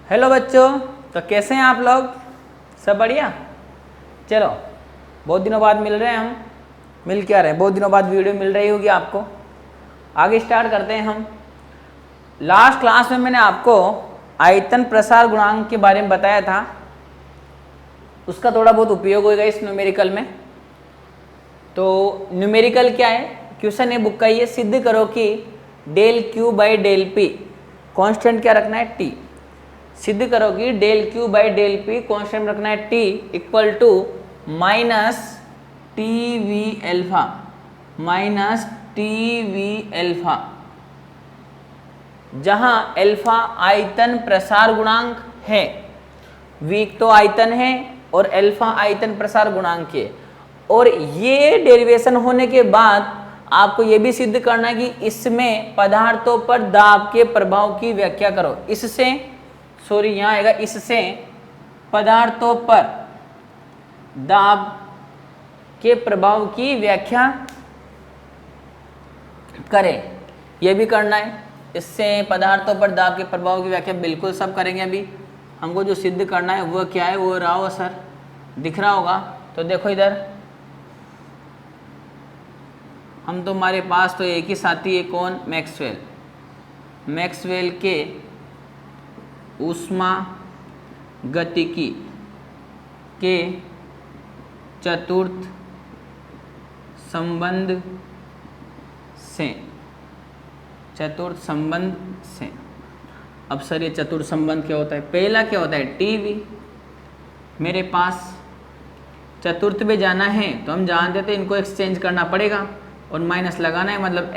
Hello बच्चों, तो कैसे हैं आप लोग? सब बढ़िया। चलो, बहुत दिनों बाद मिल रहे हैं हम। मिल क्या रहे हैं, बहुत दिनों बाद वीडियो मिल रही होगी आपको। आगे स्टार्ट करते हैं हम। लास्ट क्लास में मैंने आपको आयतन प्रसार गुणांक के बारे में बताया था। उसका थोड़ा बहुत उपयोग होगा इस न्यूमेरिकल में। तो न्यूमेरिकल क्या है, क्वेश्चन है बुक का, ये सिद्ध करो कि del Q by del P constant क्या रखना है, टी। सिद्ध करो कि del Q by del P constant रखना है T equal to minus T V alpha, minus T V alpha, जहां एल्फा आयतन प्रसार गुणांक है, वी तो आयतन है और एल्फा आयतन प्रसार गुणांक है। और ये डेरिवेशन होने के बाद आपको ये भी सिद्ध करना है कि इसमें पदार्थों पर दाब के प्रभाव की व्याख्या करो। इससे सॉरी यहाँ आएगा, इससे पदार्थों पर दाब के प्रभाव की व्याख्या करें, यह भी करना है। इससे पदार्थों पर दाब के प्रभाव की व्याख्या बिल्कुल सब करेंगे। अभी हमको जो सिद्ध करना है वो क्या है, वो राव असर दिख रहा होगा। तो देखो इधर, हम तो हमारे पास तो एक ही साथी है, कौन, मैक्सवेल। मैक्सवेल के ऊष्मा गतिकी के चतुर्थ संबंध से, चतुर्थ संबंध से। अब सर ये चतुर्थ संबंध क्या होता है? पहला क्या होता है, टीवी। मेरे पास चतुर्थ में जाना है तो हम जानते थे इनको एक्सचेंज करना पड़ेगा और माइनस लगाना है, मतलब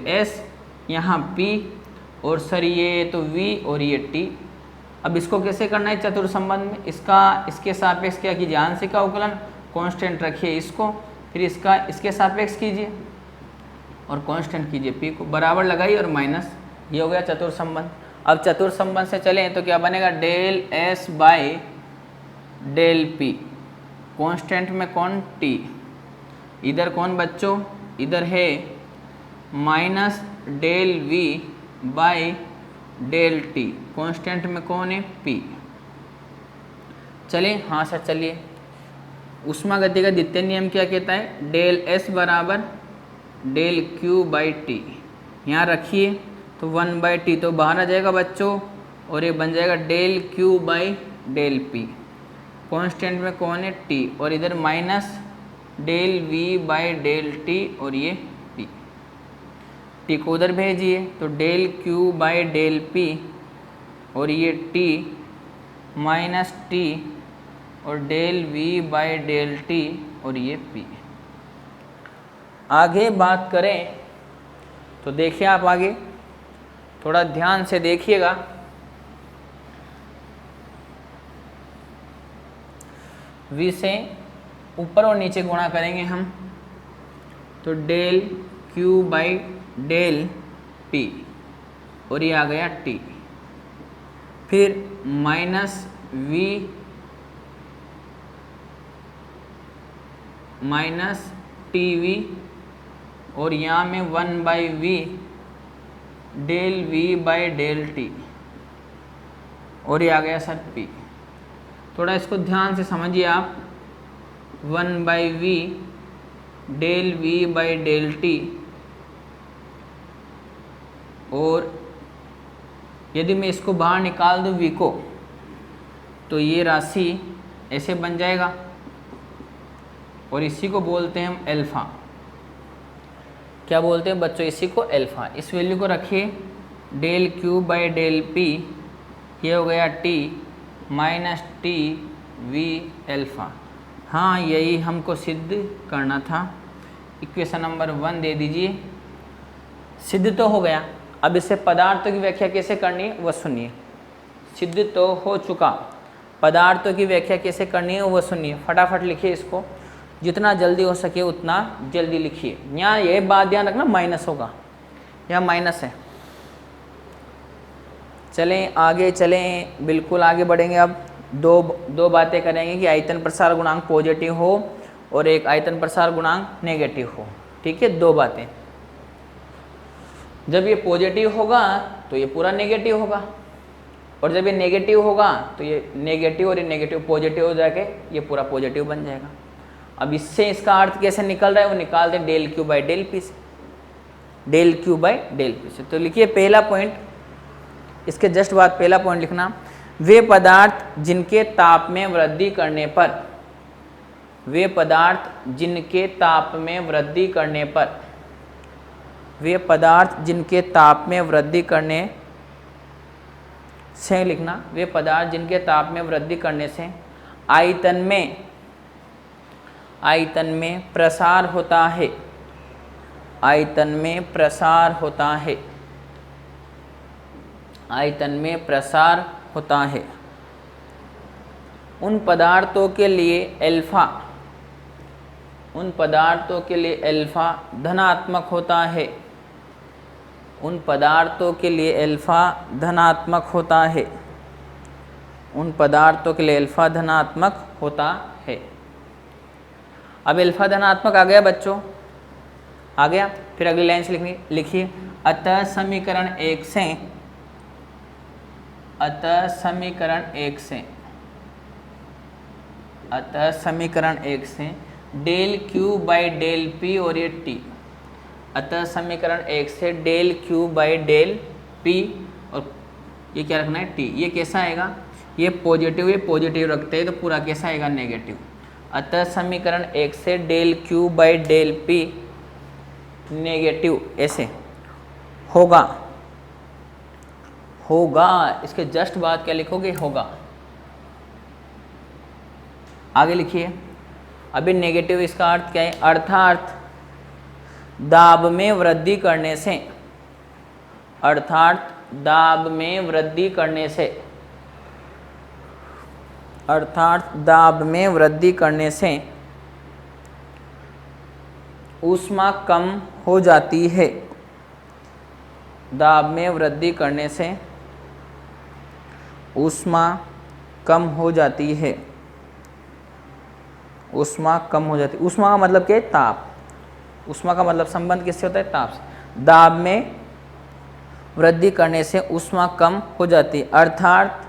एस यहाँ पी और सर ये तो वी और ये टी। अब इसको कैसे करना है चतुर्थ संबंध में, इसके सापेक्ष क्या कीजिए, आंशिक का अवकलन, कांस्टेंट रखिए इसको, फिर इसका इसके सापेक्ष कीजिए और कांस्टेंट कीजिए पी को, बराबर लगाइए और माइनस। ये हो गया चतुर्थ संबंध। अब चतुर्थ संबंध से चलें तो क्या बनेगा, del S by del P, constant में कौन, टी। इधर कौन बच्चों, इधर है minus del V by del T, constant में कौन है, पी। चलिए, हाँ सर चलिए। ऊष्मागति का द्वितीय नियम क्या कहता है, डेल एस बराबर डेल क्यू बाई टी। यहाँ रखिए तो 1 बाई टी तो बाहर आ जाएगा बच्चों, और ये बन जाएगा del Q by del P, constant में कौन है, टी, और इधर minus del V by del T और ये पी। टी को उधर भेजिए तो del Q by del P और ये टी माइनस टी और del V by del T और ये पी। आगे बात करें तो देखिए आप आगे थोड़ा ध्यान से देखिएगा। वी से ऊपर और नीचे गुणा करेंगे हम तो del Q by del P और ये आ गया टी, फिर minus V minus T V और यहाँ में 1 by V del V by del T और ये आ गया सर पी। थोड़ा इसको ध्यान से समझिए आप, 1 by V del V by del T, और यदि मैं इसको बाहर निकाल दूँ वी को तो ये राशि ऐसे बन जाएगा और इसी को बोलते हैं हम एल्फा। क्या बोलते हैं बच्चों, इसी को एल्फा। इस वैल्यू को रखिए del Q by del P, ये हो गया T minus T V alpha. हाँ यही हमको सिद्ध करना था। इक्वेशन नंबर 1 दे दीजिए। सिद्ध तो हो गया, अब इससे पदार्थों की व्याख्या कैसे करनी है वह सुनिए। सिद्ध तो हो चुका, पदार्थों की व्याख्या कैसे करनी है वह सुनिए। फटाफट लिखिए इसको, जितना जल्दी हो सके उतना जल्दी लिखिए। यहाँ ये बात ध्यान रखना, माइनस होगा, यहाँ माइनस है। चलें आगे, चलें बिल्कुल आगे बढ़ेंगे। अब दो बातें करेंगे कि आयतन प्रसार गुणांक पॉजिटिव हो और एक आयतन प्रसार गुणांक नेगेटिव हो। ठीक है, दो बातें। जब ये पॉजिटिव होगा तो ये पूरा नेगेटिव होगा, और जब ये नेगेटिव होगा तो ये नेगेटिव और ये नेगेटिव पॉजिटिव हो जाके ये पूरा पॉजिटिव बन जाएगा। अब इससे इसका अर्थ कैसे निकल रहा है वो निकालते हैं del Q by del p से, del Q by del p से। तो लिखिए पहला पॉइंट, इसके जस्ट बाद पहला पॉइंट लिखना, वे पदार्थ जिनके ताप में वृद्धि करने पर, वे पदार्थ जिनके ताप में वृद्धि करने पर, वे पदार्थ जिनके ताप में वृद्धि करने से लिखना, वे पदार्थ जिनके ताप में वृद्धि करने से आयतन में प्रसार होता है, आयतन में प्रसार होता है, आयतन में प्रसार होता है। उन पदार्थों के लिए अल्फा, उन पदार्थों के लिए अल्फा धनात्मक होता है, उन पदार्थों के लिए अल्फा धनात्मक होता है, उन पदार्थों के लिए अल्फा धनात्मक होता है। अब अल्फा धनात्मक आ गया बच्चों, आ गया। फिर अगली लाइन से लिखनी, लिखिए अतः समीकरण 1 से, अतः समीकरण 1 से, अतः समीकरण 1 से del Q by del P और ये टी, अतः समीकरण 1 से del Q by del P और ये क्या रखना है टी, ये कैसा आएगा, ये पॉजिटिव, ये पॉजिटिव रखते हैं तो पूरा कैसा आएगा नेगेटिव। अतः समीकरण 1 से del Q by del P negative ऐसे होगा, होगा, इसके जस्ट बाद क्या लिखोगे होगा। आगे लिखिए, अभी नेगेटिव इसका अर्थ क्या है, अर्थात दाब में वृद्धि करने से, अर्थात दाब में वृद्धि करने से, अर्थात दाब में वृद्धि करने से ऊष्मा कम हो जाती है, दाब में वृद्धि करने से ऊष्मा कम हो जाती है, ऊष्मा कम हो जाती है। ऊष्मा का मतलब क्या है, ताप। ऊष्मा का मतलब संबंध किससे होता है, ताप से। दाब में वृद्धि करने से ऊष्मा कम हो जाती है, अर्थात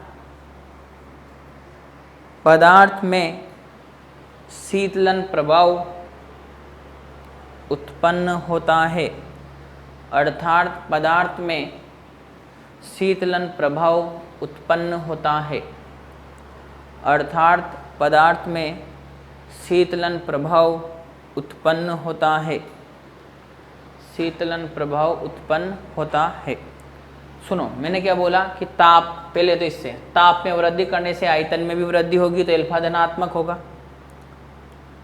पदार्थ में शीतलन प्रभाव उत्पन्न होता है, अर्थात पदार्थ में शीतलन प्रभाव उत्पन्न होता है, अर्थात पदार्थ में शीतलन प्रभाव उत्पन्न होता है, शीतलन प्रभाव उत्पन्न होता है। सुनो, मैंने क्या बोला कि ताप, पहले तो इससे ताप में वृद्धि करने से आयतन में भी वृद्धि होगी तो अल्फा धनात्मक होगा।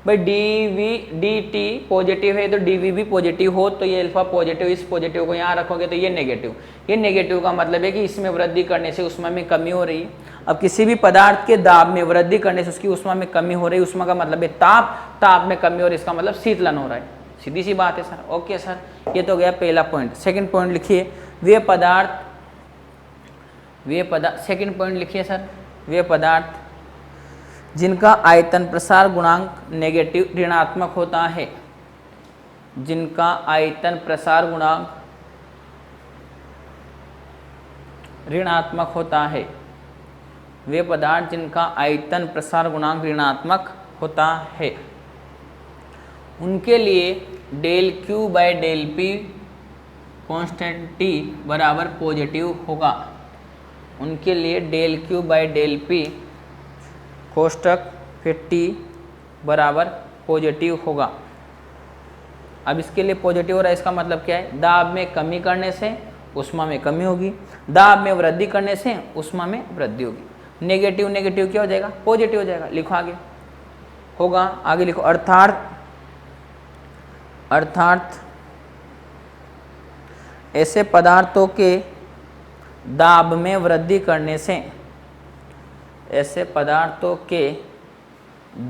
भाई डी टी पॉजिटिव है तो डी भी पॉजिटिव हो तो ये अल्फा पॉजिटिव, इस पॉजिटिव को यहाँ रखोगे तो ये नेगेटिव। ये नेगेटिव का मतलब है कि इसमें वृद्धि करने से ऊष्मा में कमी हो रही है। अब किसी भी पदार्थ के दाब में वृद्धि करने से उसकी ऊष्मा में कमी हो रही है, ऊष्मा का मतलब है ताप, ताप में कमी हो रही है, इसका मतलब शीतलन हो रहा है। सीधी सी बात है सर। ओके सर, ये तो गया पहला पॉइंट। सेकंड पॉइंट लिखिए, वे पदार्थ, सेकंड पॉइंट लिखिए सर, वे पदार्थ जिनका आयतन प्रसार गुणांक नेगेटिव ऋणात्मक होता है, जिनका आयतन प्रसार गुणांक ऋणात्मक होता है, वे पदार्थ जिनका आयतन प्रसार गुणांक ऋणात्मक होता है, उनके लिए del Q by del P constant t बराबर पॉजिटिव होगा। उनके लिए del Q by del p कोष्टक फिर टी बराबर पॉजिटिव होगा। अब इसके लिए पॉजिटिव हो रहा है, इसका मतलब क्या है, दाब में कमी करने से ऊष्मा में कमी होगी, दाब में वृद्धि करने से ऊष्मा में वृद्धि होगी। नेगेटिव नेगेटिव क्या हो जाएगा, पॉजिटिव हो जाएगा। लिखो आगे, होगा, आगे लिखो, अर्थात ऐसे पदार्थों के दाब में वृद्धि करने से, ऐसे पदार्थों के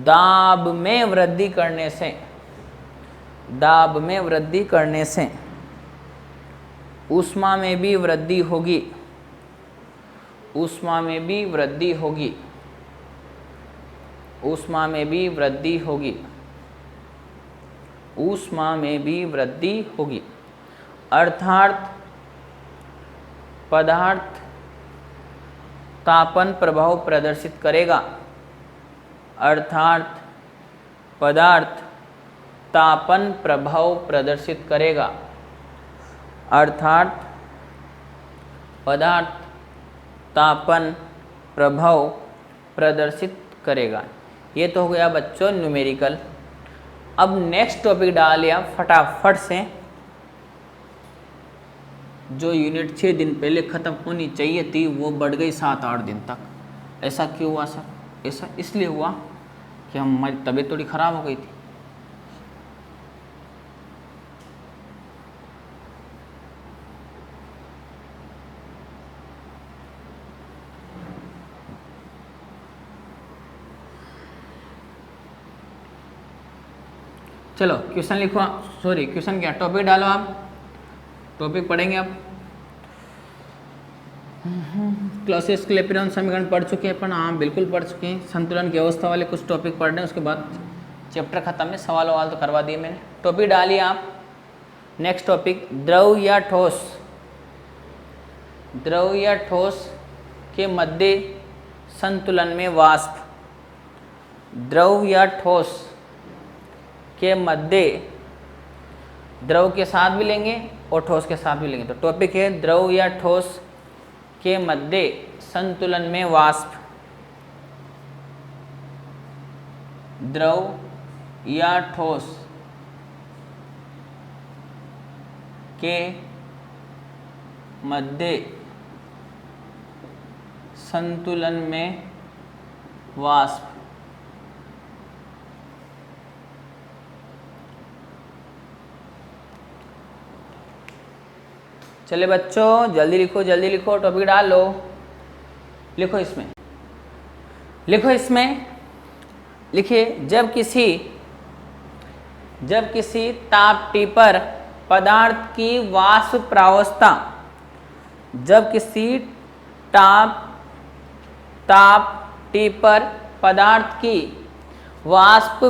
दाब में वृद्धि करने से, दाब में वृद्धि करने से ऊष्मा में भी वृद्धि होगी, ऊष्मा में भी वृद्धि होगी, ऊष्मा में भी वृद्धि होगी, ऊष्मा में भी वृद्धि होगी। अर्थात पदार्थ तापन प्रभाव प्रदर्शित करेगा, अर्थात पदार्थ तापन प्रभाव प्रदर्शित करेगा, अर्थात पदार्थ तापन प्रभाव प्रदर्शित करेगा। ये तो हो गया बच्चों न्यूमेरिकल। अब नेक्स्ट टॉपिक डाल लिया फटाफट से, जो यूनिट 6 दिन पहले ख़त्म होनी चाहिए थी वो बढ़ गई 7-8 दिन तक। ऐसा क्यों हुआ सर? ऐसा इसलिए हुआ कि हमारी तबीयत थोड़ी ख़राब हो गई थी। चलो क्वेश्चन लिखो, सॉरी क्वेश्चन क्या, टॉपिक डालो आप, टॉपिक पढ़ेंगे आप। क्लॉसियस क्लैपेरॉन समीकरण पढ़ चुके हैं अपन, हाँ बिल्कुल पढ़ चुके हैं। संतुलन की अवस्था वाले कुछ टॉपिक पढ़ रहे हैं, उसके बाद चैप्टर खत्म है। सवाल ववाल तो करवा दिए मैंने। टॉपिक डालिए आप। नेक्स्ट टॉपिक, द्रव या ठोस, द्रव या ठोस के मध्य संतुलन में वाष्प, द्रव या ठोस के मध्य, द्रव के साथ भी लेंगे और ठोस के साथ भी लेंगे। तो टॉपिक है द्रव या ठोस के मध्य संतुलन में वाष्प, द्रव या ठोस के मध्य संतुलन में वाष्प। चले बच्चों जल्दी लिखो, जल्दी लिखो, टॉपिक डाल लो। लिखो इसमें, लिखो इसमें, लिखिए, जब किसी ताप T पर पदार्थ की वाष्प प्रावस्था, जब किसी ताप T पर पदार्थ की वाष्प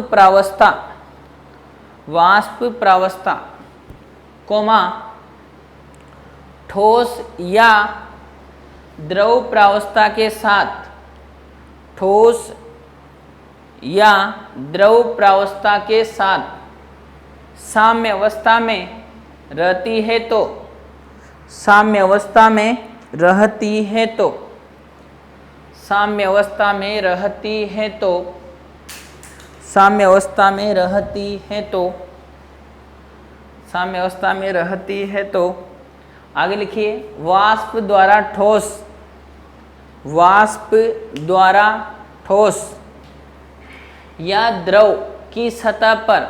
प्रावस्था, कोमा ठोस या द्रव प्रावस्था के साथ, ठोस या द्रव प्रावस्था के साथ साम्य अवस्था में रहती है तो, साम्य अवस्था में रहती है तो, साम्य अवस्था में रहती है तो, साम्य अवस्था में रहती है तो, साम्य अवस्था में रहती है तो, आगे लिखिए, वाष्प द्वारा ठोस, वाष्प द्वारा ठोस या द्रव की सतह पर,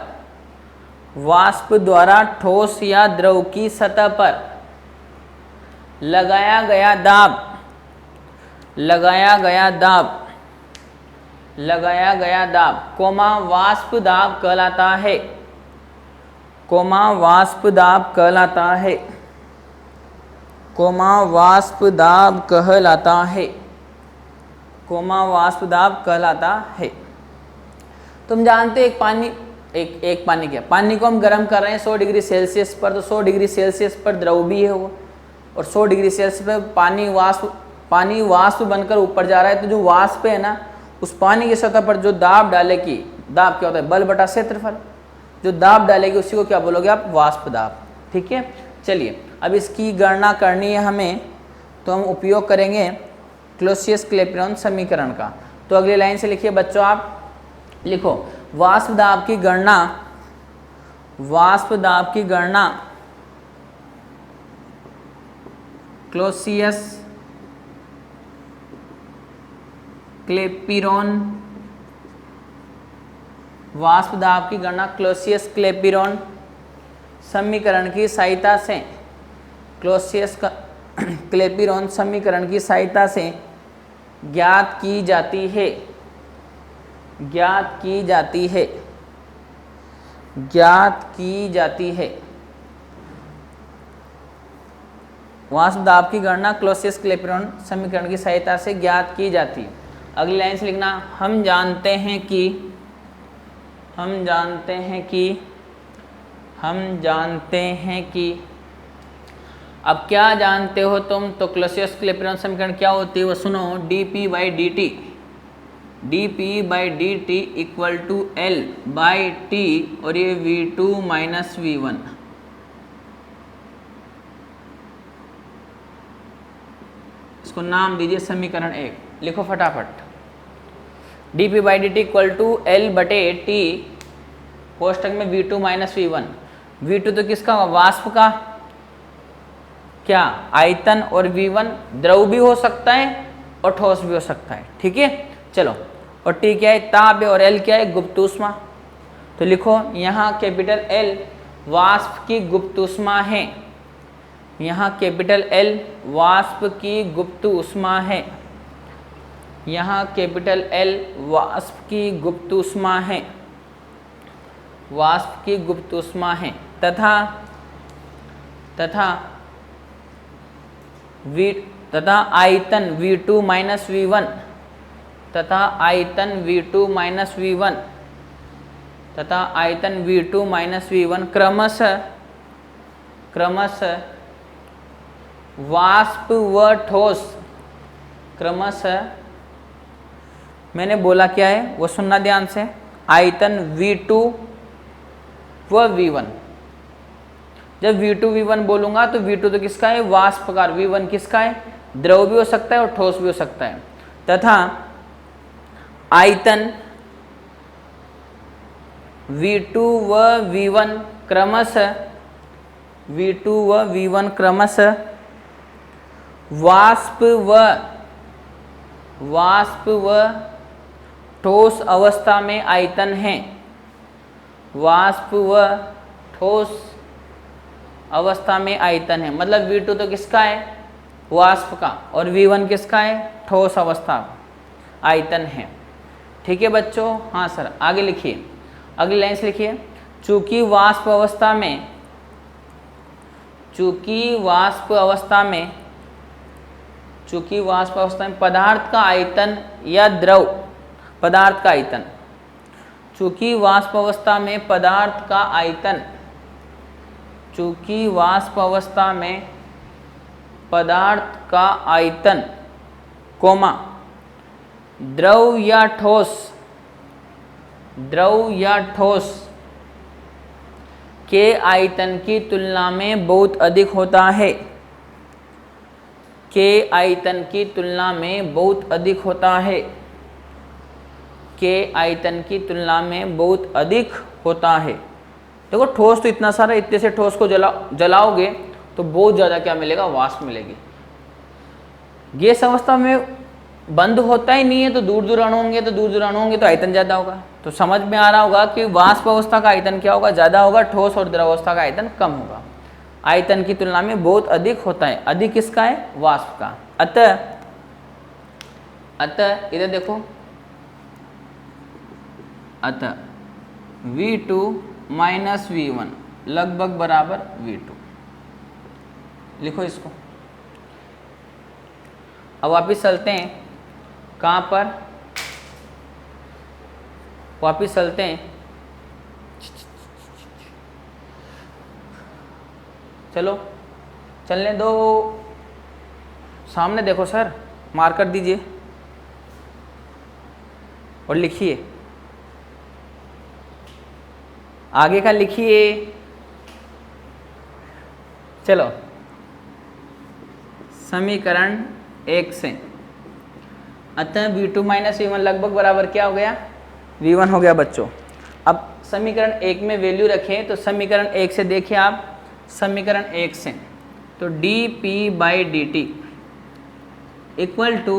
वाष्प द्वारा ठोस या द्रव की सतह पर लगाया गया दाब, लगाया गया दाब, लगाया गया दाब, कोमा वाष्प दाब कहलाता है, कोमा वाष्प दाब कहलाता है, कोमा वाष्प दाब कहलाता है, कोमा वाष्प दाब कहलाता है। तुम जानते एक पानी, एक पानी क्या, पानी को हम गर्म कर रहे हैं 100 डिग्री सेल्सियस पर, तो 100 डिग्री सेल्सियस पर द्रव भी है वो, और 100 डिग्री सेल्सियस पर पानी वाष्प बनकर ऊपर जा रहा है। तो जो वाष्प है ना, उस पानी की सतह पर जो दाब डालेगी, दाब क्या होता है, बल बटा क्षेत्रफल, जो दाब डालेगी उसी को क्या बोलोगे आप, वाष्प दाब। ठीक है, चलिए अब इसकी गणना करनी है हमें, तो हम उपयोग करेंगे क्लॉसियस क्लैपेरॉन समीकरण का। तो अगली लाइन से लिखिए बच्चों, आप लिखो, वाष्प दाब की गणना, वाष्प दाब की गणना क्लॉसियस क्लैपेरॉन, वाष्प दाब की गणना क्लॉसियस क्लैपेरॉन समीकरण की सहायता से, क्लॉसियस क्लैपेरॉन समीकरण की सहायता से ज्ञात की जाती है, ज्ञात की जाती है, ज्ञात की जाती है। वाष्प दाब की गणना क्लॉसियस क्लैपेरॉन समीकरण की सहायता से ज्ञात की जाती है। अगली लाइन से लिखना, हम जानते हैं कि, हम जानते हैं कि, हम जानते हैं कि अब क्या जानते हो तुम, तो क्लॉसियस क्लैपेरॉन समीकरण क्या होती है वो सुनो, dp by D T, equal to L by T, और ये V2 माइनस V1। इसको नाम दीजिए समीकरण 1, लिखो फटाफट। dp by D T equal to L बटे टी, कोष्टक में V2 माइनस V1। V2 तो किसका, वाष्प का, क्या, आयतन, और V1 द्रव भी हो सकता है और ठोस भी हो सकता है, ठीक है। चलो, और T क्या है, ताप है, और L क्या है, गुप्त ऊष्मा। तो लिखो यहाँ कैपिटल L वाष्प की गुप्त ऊष्मा है, यहाँ कैपिटल L वाष्प की गुप्त ऊष्मा है, यहाँ कैपिटल L वाष्प की गुप्त ऊष्मा है, वाष्प की गुप्त ऊष्मा है, तथा आयतन V2 माइनस V1, तथा आयतन V2 माइनस V1, तथा आयतन V2 माइनस V1 क्रमशः वाष्प व ठोस, क्रमशः, मैंने बोला क्या है वो सुनना ध्यान से, आयतन V2 व V1। जब V2 V1 बोलूंगा तो V2 तो किसका है, वाष्पकार, V1 किसका है, द्रव भी हो सकता है और ठोस भी हो सकता है, तथा आयतन V2 व V1 क्रमशः, V2 व V1 क्रमशः वाष्प व ठोस अवस्था में आयतन है, वाष्प व ठोस अवस्था में आयतन है। मतलब V2 तो किसका है, वाष्प का, और V1 किसका है, ठोस अवस्था आयतन है, ठीक है बच्चों। हाँ सर, आगे लिखिए, अगली लाइन से लिखिए, चूंकि वाष्प अवस्था में पदार्थ का आयतन या द्रव, पदार्थ का आयतन, चूंकि वाष्प अवस्था में पदार्थ का आयतन, चूंकि वाष्प अवस्था में पदार्थ का आयतन, कोमा, द्रव या ठोस के आयतन की तुलना में बहुत अधिक होता है, के आयतन की तुलना में बहुत अधिक होता है, के आयतन की तुलना में बहुत अधिक होता है। देखो ठोस तो इतना सारा, इतने से ठोस को जलाओगे तो बहुत ज़्यादा क्या मिलेगा, वाष्प मिलेगी। गैस अवस्था में बंद होता ही नहीं है, तो दूर दूर अणु होंगे, तो आयतन ज़्यादा होगा। तो समझ में आ रहा होगा कि वाष्प अवस्था का आयतन क्या होगा, ज़्यादा होगा, ठोस और द्रव अवस्था का आयतन कम होगा, आयतन की तुलना में बहुत अधिक होता है। अधिक किसका है, वाष्प का। अतः इधर देखो, अतः V2 माइनस V1 लगभग बराबर V2, लिखो इसको। अब वापिस चलते हैं, कहाँ पर, वापिस चलते हैं, चलो चलने दो, सामने देखो सर, मार्कर दीजिए और लिखिए, आगे का लिखिए। चलो समीकरण 1 से, अतः V2 माइनस V1 लगभग बराबर क्या हो गया, V1 हो गया बच्चों। अब समीकरण 1 में वैल्यू रखें, तो समीकरण 1 से देखिए आप, समीकरण 1 से तो dP by D T equal to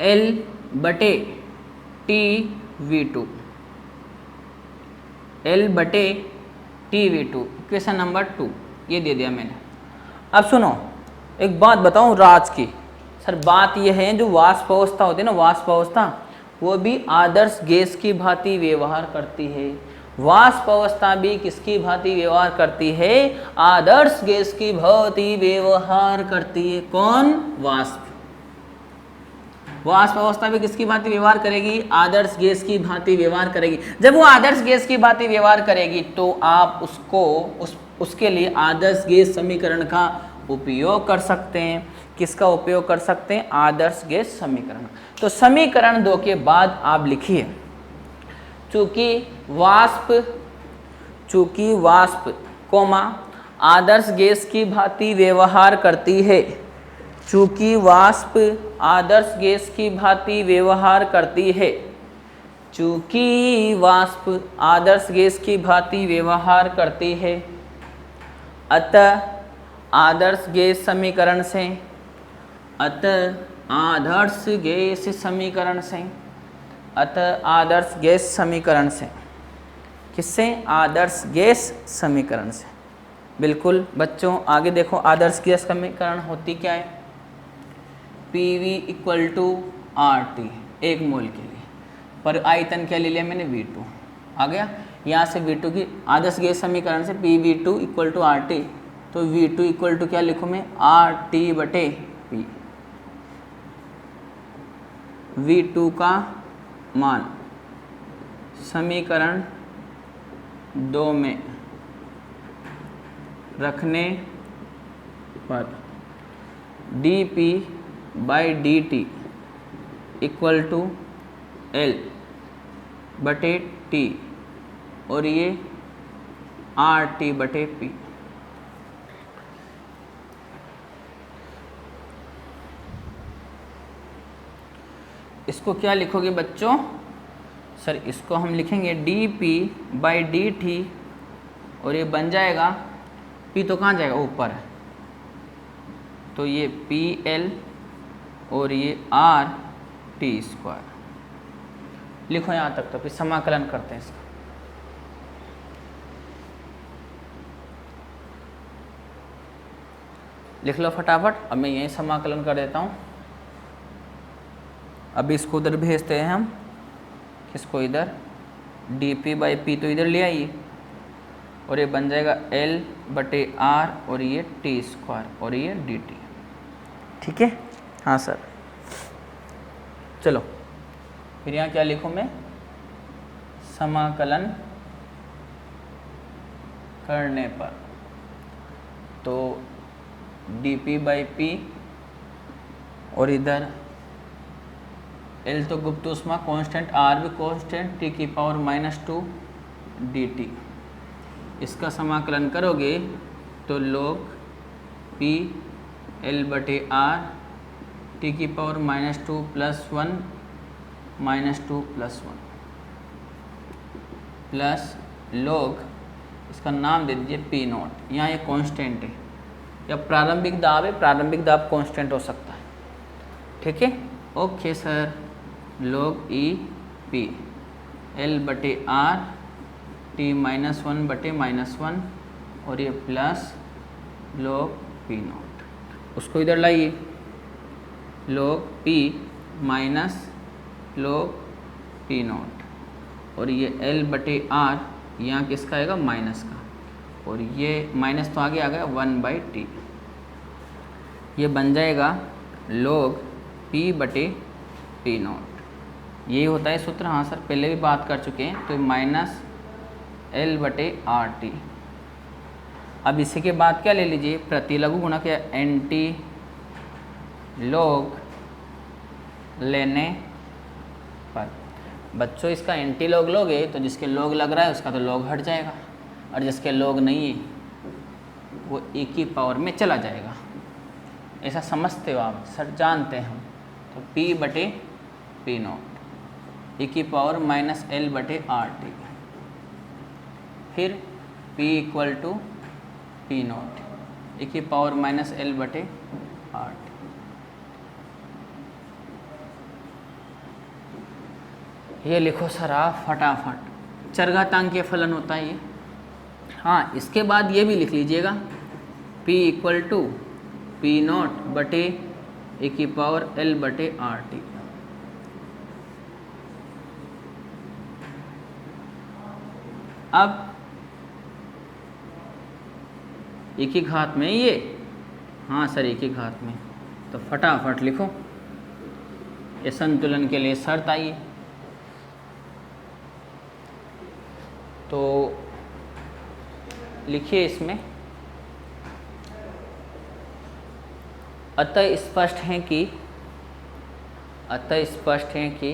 L बटे टी V2, L बटे टी V2, इक्वेशन नंबर 2 ये दे दिया मैंने। अब सुनो एक बात बताऊं राज की, सर बात यह है, जो वाष्प अवस्था होती है ना, वाष्प अवस्था, वो भी आदर्श गैस की भांति व्यवहार करती है। वाष्प अवस्था भी किसकी भांति व्यवहार करती है, आदर्श गैस की भांति व्यवहार करती है। कौन, वाष्प। वाष्प अवस्था भी किसकी भांति व्यवहार करेगी? आदर्श गैस की भांति व्यवहार करेगी। जब वो आदर्श गैस की भांति व्यवहार करेगी तो आप उसके लिए आदर्श गैस समीकरण का उपयोग कर सकते हैं। किसका उपयोग कर सकते हैं? आदर्श गैस समीकरण। तो समीकरण 2 के बाद आप लिखिए, चूंकि वाष्प कोमा आदर्श गैस की भांति व्यवहार करती है, चूंकि वाष्प आदर्श गैस की भांति व्यवहार करती है, चूंकि वाष्प आदर्श गैस की भांति व्यवहार करती है, अतः आदर्श गैस समीकरण से, किससे? आदर्श गैस समीकरण से। बिल्कुल बच्चों, आगे देखो, आदर्श गैस समीकरण होती क्या है? PV इक्वल टू RT 1 मोल के लिए, पर आयतन क्या ले लिया मैंने? V2 आ गया। यहाँ से V2 की आदर्श गैस समीकरण से PV2 इक्वल टू RT, तो V2 इक्वल टू क्या लिखूँ मैं? RT बटे P। V2 का मान समीकरण 2 में रखने पर dP by dt equal to L बटे T और ये RT बटे P। इसको क्या लिखोगे बच्चों? सर इसको हम लिखेंगे dP बाई dt और ये बन जाएगा, P तो कहाँ जाएगा? ऊपर है, तो ये PL और ये RT स्क्वायर। लिखो यहाँ तक, तो फिर समाकलन करते हैं इसका। लिख लो फटाफट। अब मैं यहीं समाकलन कर देता हूँ। अभी इसको उधर भेजते हैं हम, किसको? इधर dP बाई P तो इधर ले आइए और ये बन जाएगा L बटे R और ये T स्क्वायर और ये dt। ठीक है? हाँ सर। चलो फिर यहाँ क्या लिखूँ मैं? समाकलन करने पर तो dP बाई P और इधर L तो गुप्त ऊष्मा कांस्टेंट, R भी कांस्टेंट, T की पावर -2 dt। इसका समाकलन करोगे तो log P L बटे R T की power -2 plus 1 -2 plus 1 plus log, इसका नाम दे दीजिए P नॉट। यहाँ ये कांस्टेंट है या प्रारंभिक दाब है, प्रारंभिक दाब कांस्टेंट हो सकता है। ठीक है? Okay sir. log EP L बटे R T -1 बटे -1 और ये प्लस log P नॉट। उसको इधर लाइए, log P minus log P not और ये L बटे R, यहाँ किसका आएगा? माइनस का, और ये माइनस तो आगे आ गया 1/T। ये बन जाएगा log P बटे P नॉट। यही होता है सूत्र। हाँ सर, पहले भी बात कर चुके हैं। तो माइनस L बटे RT। अब इसी के बाद क्या ले लीजिए? प्रतिलघु गुणक या एंटी लॉग लेने पर। बच्चों इसका एंटी लॉग लोगे तो जिसके लॉग लग रहा है उसका तो लॉग हट जाएगा, और जिसके लॉग नहीं है वो e की पावर में चला जाएगा। ऐसा समझते हो आप? सर जानते हैं हम। तो P बटे P नॉट e की पावर -L बटे RT, फिर P equal to P naught e की पावर -L बटे RT। ये लिखो सर आप फटाफट। चरघातांकीय फलन होता है ये। हाँ, इसके बाद ये भी लिख लीजिएगा, P equal to P naught बटे e की पावर L बटे RT। अब एक ही घात में ये, हाँ सर एक ही घात में, तो फटाफट लिखो ये संतुलन के लिए शर्त आई है। तो लिखिए इसमें, अतः स्पष्ट है कि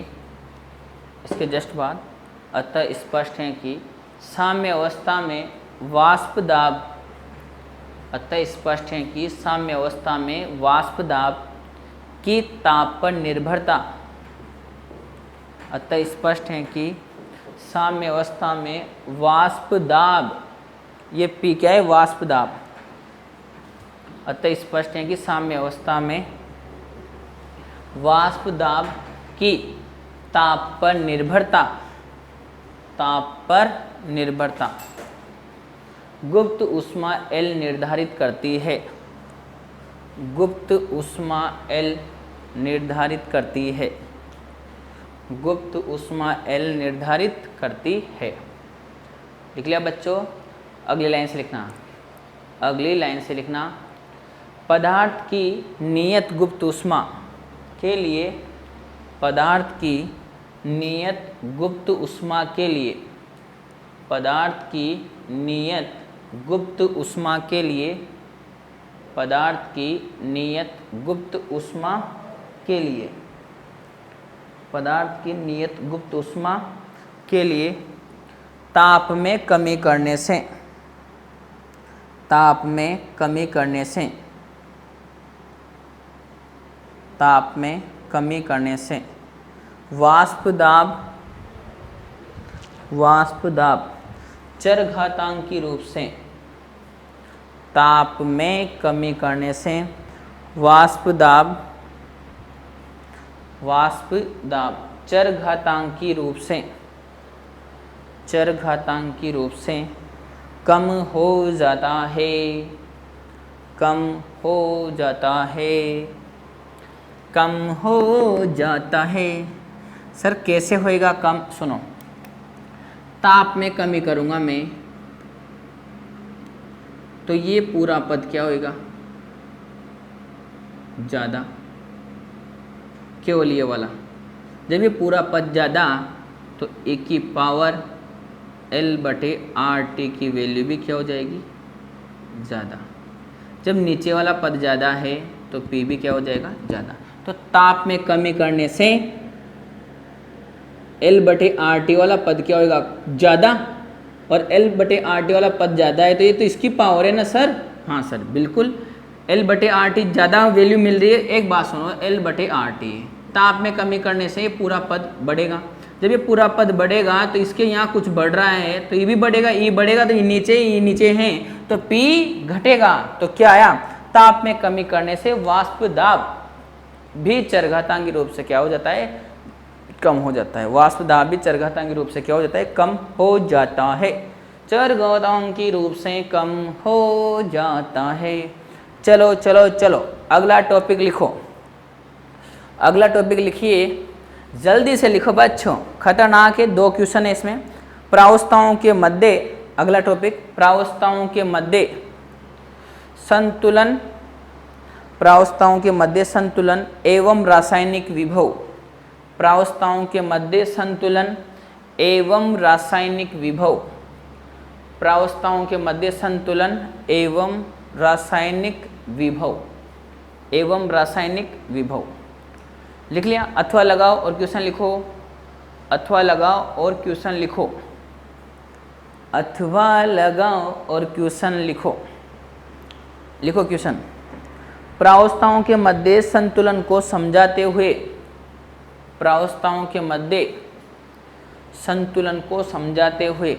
इसके जस्ट बाद अतः स्पष्ट है कि साम्य अवस्था में वाष्प दाब, अतः स्पष्ट है कि साम्य अवस्था में वाष्प दाब की ताप पर निर्भरता, अतः स्पष्ट है कि साम्य अवस्था में वाष्प दाब, ये पी क्या है, वाष्प दाब। अतः स्पष्ट है कि साम्य अवस्था में वाष्प दाब की ताप पर निर्भरता गुप्त ऊष्मा L निर्धारित करती है, गुप्त ऊष्मा L निर्धारित करती है, गुप्त ऊष्मा L निर्धारित करती है। लिख लिया बच्चों? अगली लाइन से लिखना, अगली लाइन से लिखना, पदार्थ की नियत गुप्त ऊष्मा के लिए, पदार्थ की नियत गुप्त ऊष्मा के लिए, पदार्थ की नियत गुप्त ऊष्मा के लिए, पदार्थ की नियत गुप्त ऊष्मा के लिए, पदार्थ की नियत गुप्त ऊष्मा के लिए ताप में कमी करने से, ताप में कमी करने से, ताप में कमी करने से वाष्प दाब चरघातांकी रूप से, ताप में कमी करने से वाष्प दाब चरघातांकी रूप से, चरघातांकी रूप से कम हो जाता है, कम हो जाता है, कम हो जाता है। सर कैसे होएगा कम? सुनो, ताप में कमी करूँगा मैं तो ये पूरा पद क्या होएगा? ज़्यादा, केवल ये वाला। जब ये पूरा पद ज़्यादा तो ए की पावर L/RT की वैल्यू भी क्या हो जाएगी? ज़्यादा। जब नीचे वाला पद ज़्यादा है तो P भी क्या हो जाएगा? ज़्यादा। तो ताप में कमी करने से L/RT वाला पद क्या होगा? ज़्यादा। और L/RT वाला पद ज़्यादा है तो ये तो इसकी पावर है ना सर? हाँ सर बिल्कुल, L/RT ज़्यादा वैल्यू मिल रही है। एक बात सुनो, L/RT ताप में कमी करने से ये पूरा पद बढ़ेगा। जब ये पूरा पद बढ़ेगा तो इसके यहाँ कुछ बढ़ रहा है तो ये भी बढ़ेगा, E बढ़ेगा तो ये नीचे हैं तो P घटेगा। तो क्या आया? ताप में कमी करने से वाष्प दाब भी चरघातांकी रूप से क्या हो जाता है? कम हो जाता है। वाष्प दाब भी चरघातांकी रूप से क्या हो जाता है? कम हो जाता है। चरघातांकी रूप से कम हो जाता है। चलो चलो चलो अगला टॉपिक लिखो, अगला टॉपिक लिखिए, जल्दी से लिखो बच्चों, खतरनाक है। 2 क्वेश्चन है इसमें। प्रावस्थाओं के मध्य, अगला टॉपिक, प्रावस्थाओं के मध्य संतुलन, प्रावस्थाओं के मध्य संतुलन एवं रासायनिक विभव, प्रावस्थाओं के मध्य संतुलन एवं रासायनिक विभव, प्रावस्थाओं के मध्य संतुलन एवं रासायनिक विभव, एवं रासायनिक विभव। लिख लिया? अथवा लगाओ और क्वेश्चन लिखो, अथवा लगाओ और क्वेश्चन लिखो, अथवा लगाओ और क्वेश्चन लिखो। लिखो क्वेश्चन, प्रावस्थाओं के मध्य संतुलन को समझाते हुए, प्रावस्थाओं के मध्य संतुलन को समझाते हुए,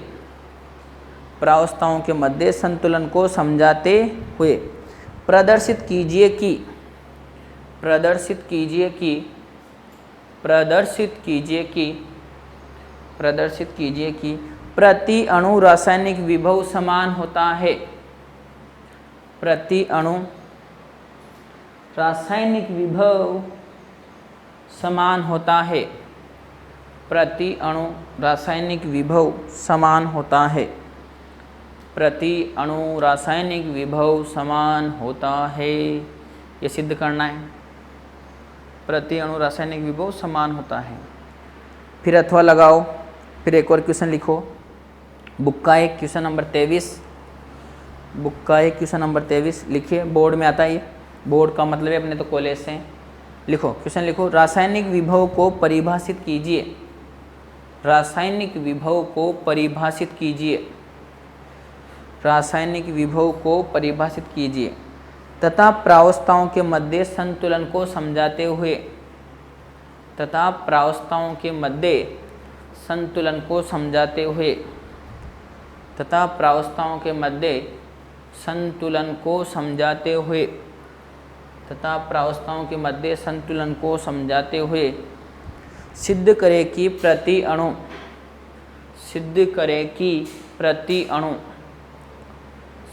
प्रावस्थाओं के मध्य संतुलन को समझाते हुए प्रदर्शित कीजिए कि, प्रदर्शित कीजिए कि, प्रदर्शित कीजिए कि, प्रदर्शित कीजिए कि प्रति अणु रासायनिक विभव समान होता है, प्रति अणु रासायनिक विभव समान होता है, प्रति अणु रासायनिक विभव समान होता है, प्रति अणु रासायनिक विभव समान होता है। ये सिद्ध करना है। प्रति अणु रासायनिक विभव समान होता है। फिर अथवा लगाओ, फिर एक और क्वेश्चन लिखो। बुक का एक क्वेश्चन नंबर 23, बुक का एक क्वेश्चन नंबर 23 लिखिए, बोर्ड में आता है ये। बोर्ड का मतलब है अपने तो कॉलेज से। लिखो, क्वेश्चन लिखो, रासायनिक विभव को परिभाषित कीजिए। रासायनिक विभव को परिभाषित कीजिए। रासायनिक विभव को परिभाषित कीजिए तथा प्रावस्थाओं के मध्य संतुलन को समझाते हुए, तथा प्रावस्थाओं के मध्य संतुलन को समझाते हुए, तथा प्रावस्थाओं के मध्य संतुलन को समझाते हुए, तथा प्रावस्थाओं के मध्य संतुलन को समझाते हुए सिद्ध करे कि प्रति अणु, सिद्ध करे कि प्रति अणु,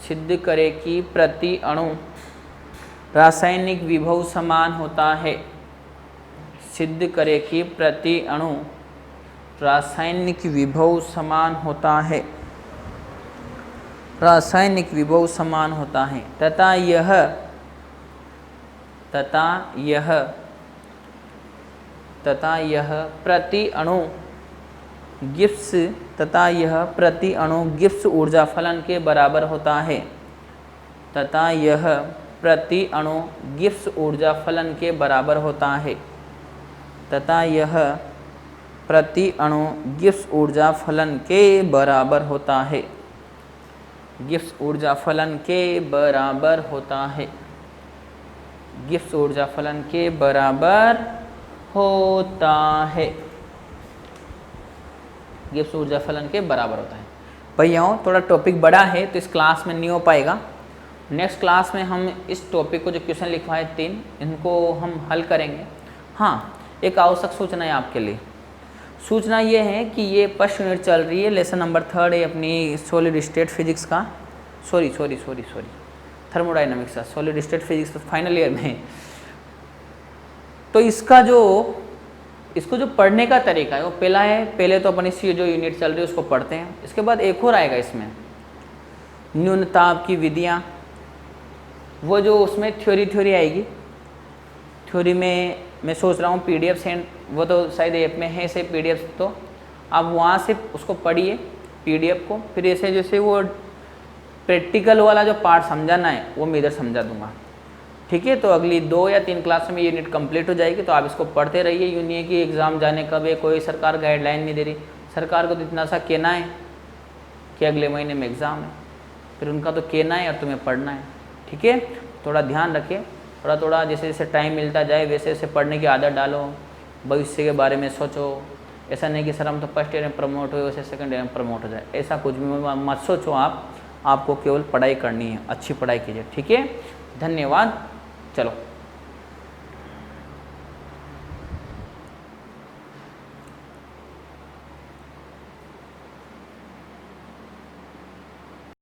सिद्ध करे कि प्रति अणु रासायनिक विभव समान होता है। सिद्ध करे कि प्रति अणु रासायनिक विभव समान होता है। रासायनिक विभव समान होता है तथा यह प्रति अणु गिब्स, तथा यह प्रति अणु गिब्स ऊर्जा फलन के बराबर होता है। तथा यह प्रति अणु गिब्स ऊर्जा फलन के बराबर होता है। तथा यह प्रति अणु गिब्स ऊर्जा फलन के बराबर होता है। गिब्स ऊर्जा फलन के बराबर होता है। गिब्स ऊर्जा फलन के बराबर होता है। गिब्स ऊर्जा फलन के बराबर होता है। भैया थोड़ा टॉपिक बड़ा है तो इस क्लास में नहीं हो पाएगा। नेक्स्ट क्लास में हम इस टॉपिक को जो क्वेश्चन लिखवाए 3, इनको हम हल करेंगे। हाँ, एक आवश्यक सूचना है आपके लिए। सूचना ये है कि ये फर्स्ट यूनिट चल रही है, लेसन नंबर 3 है अपनी सॉलिड स्टेट फिजिक्स का, सॉरी थर्मोडाइनमिक्स का, solid state physics final year में। तो इसको जो पढ़ने का तरीका है वो पहला है, पहले तो अपन इसकी जो यूनिट चल रही है उसको पढ़ते हैं। इसके बाद एक और आएगा इसमें, न्यूनताप की विधियाँ, वो जो उसमें थ्योरी आएगी। थ्योरी में मैं सोच रहा हूँ PDF सेंड, वो तो शायद ऐप में है से PDF, तो आप वहाँ से उसको पढ़िए PDF को। फिर ऐसे जैसे वो प्रैक्टिकल वाला जो पार्ट समझाना है वो मैं इधर समझा दूंगा, ठीक है। तो अगली 2 या 3 क्लास में यूनिट कंप्लीट हो जाएगी, तो आप इसको पढ़ते रहिए। यूँ नहीं है कि एग्ज़ाम जाने कब है, कोई सरकार गाइडलाइन नहीं दे रही। सरकार को तो इतना सा कहना है कि अगले महीने में एग्ज़ाम है, फिर उनका तो कहना है और तुम्हें पढ़ना है, ठीक है। थोड़ा ध्यान रखें, थोड़ा जैसे जैसे टाइम मिलता जाए वैसे वैसे पढ़ने की आदत डालो, भविष्य के बारे में सोचो। ऐसा नहीं कि सर हम तो फर्स्ट ईयर में प्रमोट हुए वैसे सेकंड ईयर में प्रमोट हो जाए, ऐसा कुछ भी मत सोचो। आपको केवल पढ़ाई करनी है, अच्छी पढ़ाई कीजिए, ठीक है। धन्यवाद, चलो।